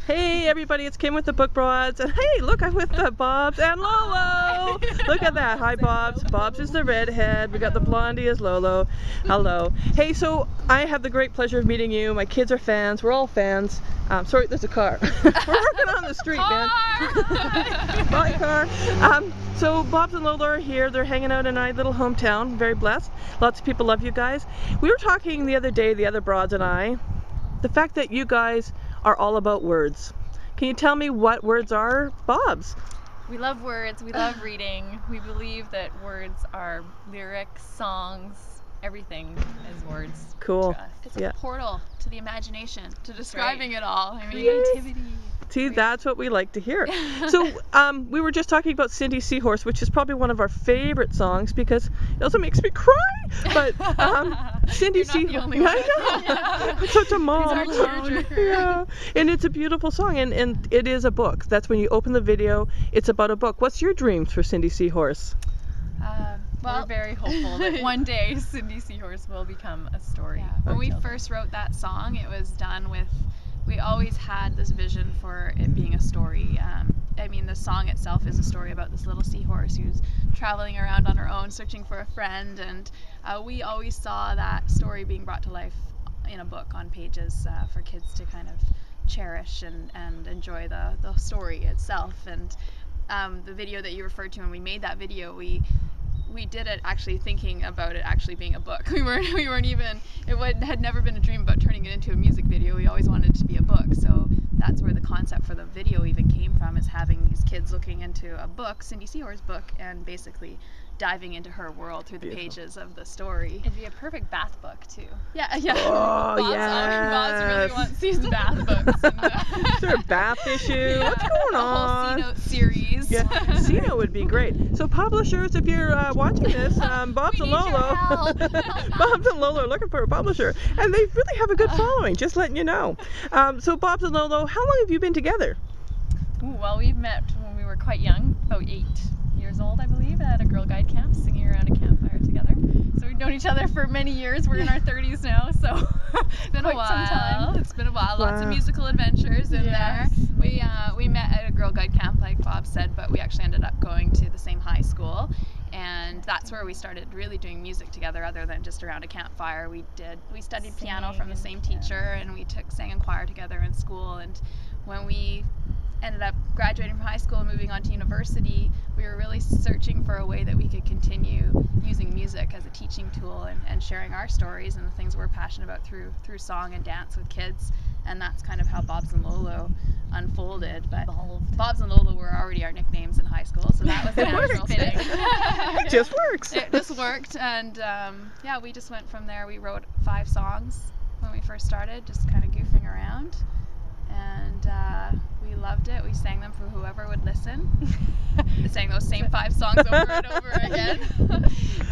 Hey everybody, it's Kim with the Book Broads, and hey, look, I'm with Bobs and Lolo. Look at that. Hi Bobs. Bobs is the redhead. We got the blondie as Lolo. Hello. Hey, so I have the great pleasure of meeting you. My kids are fans. We're all fans. Sorry, there's a car. We're working on the street, man. My car. So Bobs and Lolo are here. They're hanging out in my little hometown. Very blessed. Lots of people love you guys. We were talking the other day, the other broads and I, the fact that you guys are all about words. Can you tell me what words are, Bobs? We love words, we love reading. We believe that words are lyrics, songs, everything is words. Cool. To us. It's a portal to the imagination, to describing it all. I mean, creativity. See, that's what we like to hear. So we were just talking about Cindy Seahorse, which is probably one of our favorite songs because it also makes me cry. But Cindy Seahorse, I know, it's such a mom. It's our tearjerker. Yeah, and it's a beautiful song, and it is a book. That's when you open the video. It's about a book. What's your dreams for Cindy Seahorse? Well, we're very hopeful that one day Cindy Seahorse will become a story. Yeah. When we first wrote that song, it was done with. We always had this vision for it being a story. I mean, the song itself is a story about this little seahorse who's traveling around on her own, searching for a friend, and we always saw that story being brought to life in a book on pages for kids to kind of cherish and enjoy the story itself. And the video that you referred to, when we made that video, we did it actually thinking about it actually being a book. We weren't even, had never been a dream about turning it into a music video. We always wanted it to be a book. So that's where the concept for the video even came from, is having these kids looking into a book, Cindy Seahorse's book, and basically diving into her world through the pages of the story. It'd be a perfect bath book too. Yeah. Oh, Bob's really wants these bath books. And, is there a bath issue? What's going on? The whole C-Note series. Yeah, C-Note would be great. So publishers, if you're watching this, Bobs and Lolo, Bobs and Lolo are looking for a publisher, and they really have a good following. Just letting you know. So Bobs and Lolo, how long have you been together? Ooh, well, we met when we were quite young, about 8 years old, I believe, at a Girl Guide camp, singing around a campfire together. So we've known each other for many years. We're in our 30s now, so It's been a while. some time. It's been a while. Lots of musical adventures in there. We met at a Girl Guide camp, like Bob said, but we actually ended up going to the same high school, and that's where we started really doing music together, other than just around a campfire. We studied piano from the same teacher, and we sang in choir together in school. And when we ended up graduating from high school and moving on to university, we were really searching for a way that we could continue using music as a teaching tool and sharing our stories and the things we're passionate about through song and dance with kids. And that's kind of how Bobs and Lolo unfolded. But Bobs and Lolo were already our nicknames in high school, so that was a natural thing. It just works. It just worked, and yeah, we just went from there. We wrote 5 songs when we first started, just kind of goofing around, and we loved it. We sang them for whoever would listen. We sang those same 5 songs over and over again,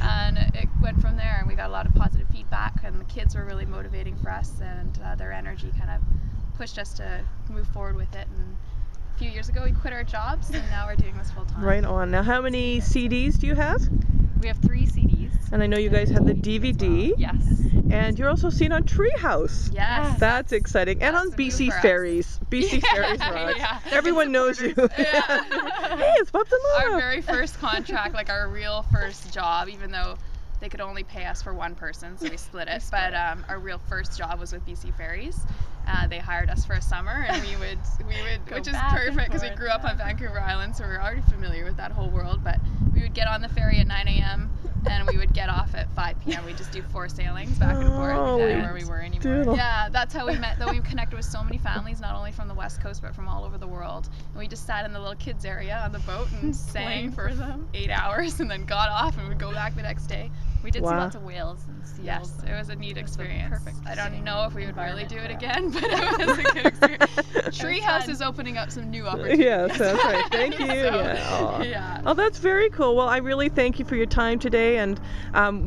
and it went from there. And we got a lot of positive feedback, and the kids were really motivating for us, and their energy kind of pushed us to move forward with it. And a few years ago, we quit our jobs, and now we're doing this full time. Right on. Now, how many CDs do you have? We have 3 CDs. And I know you guys have the DVD. Well. Yes. And you're also seen on Treehouse. Yes. That's exciting. And on That's new BC for us. Ferries. BC Ferries Rods. Yeah. Everyone knows you. Yeah. Hey, it's Bobs and Lolo. Our very first contract, like our real first job, even though they could only pay us for one person, so we split it. But our real first job was with BC Ferries. They hired us for a summer, and we would, which is perfect because we grew up on Vancouver Island, so we were already familiar with that whole world. But we would get on the ferry at 9 a.m. and we would get off at 5 p.m. We'd just do 4 sailings back and forth. Oh, We didn't know where we were anymore. doodle. Yeah, that's how we met. Though we connected with so many families, not only from the West Coast but from all over the world. And we just sat in the little kids area on the boat and sang for 8 hours, and then got off and would go back the next day. We did see Wow. lots of whales and seals. Yes, it was a neat experience. perfect I don't know if we would really environment do it for again, but it was a good experience. Treehouse fun. is opening up some new opportunities. Yes, that's right. Thank you. So, Yeah. Aw. yeah. Oh, that's very cool. Well, I really thank you for your time today, and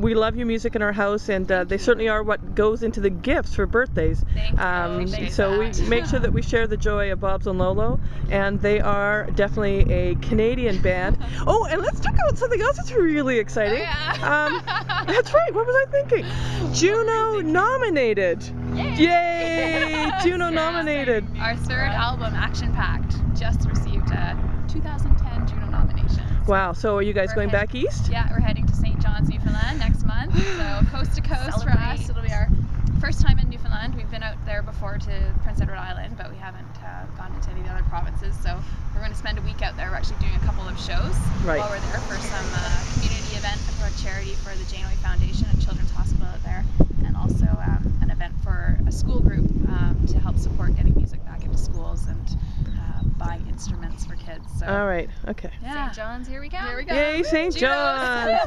we love your music in our house, and they certainly are what goes into the gifts for birthdays. Thank you. Appreciate So that. we make sure that we share the joy of Bobs and Lolo, and they are definitely a Canadian band. Oh, and let's talk about something else that's really exciting. Oh, yeah. That's right. What was I thinking? Juno nominated. Yay! Juno nominated. Our third album, Action Packed, just received a 2010 Juno nomination. Wow. So are you guys going back east? Yeah, we're heading to St. John's, Newfoundland next month. So coast to coast for us. It'll be our first time in Newfoundland. We've been out there before to Prince Edward Island, but we haven't gone into any of the other provinces. So we're going to spend a week out there. We're actually doing a couple of shows while we're there for some community event for a charity for the Janeway Foundation and Children's Hospital out there, and also an event for a school group to help support getting music back into schools and buying instruments for kids. So, all right. Okay. yeah. St. John's, here we go. Here we go. Yay, St. John's!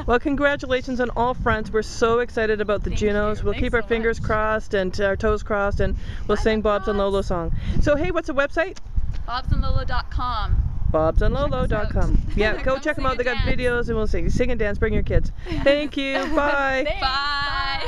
Well, congratulations on all fronts. We're so excited about the Junos. We'll keep our fingers crossed and our toes crossed, and we'll sing Bob's and Lolo song. So, hey, what's the website? bobsandlolo.com. bobsandlolo.com. Yeah, go check them out. They got videos, and we'll sing and dance. Bring your kids. Thank you. Bye. Bye.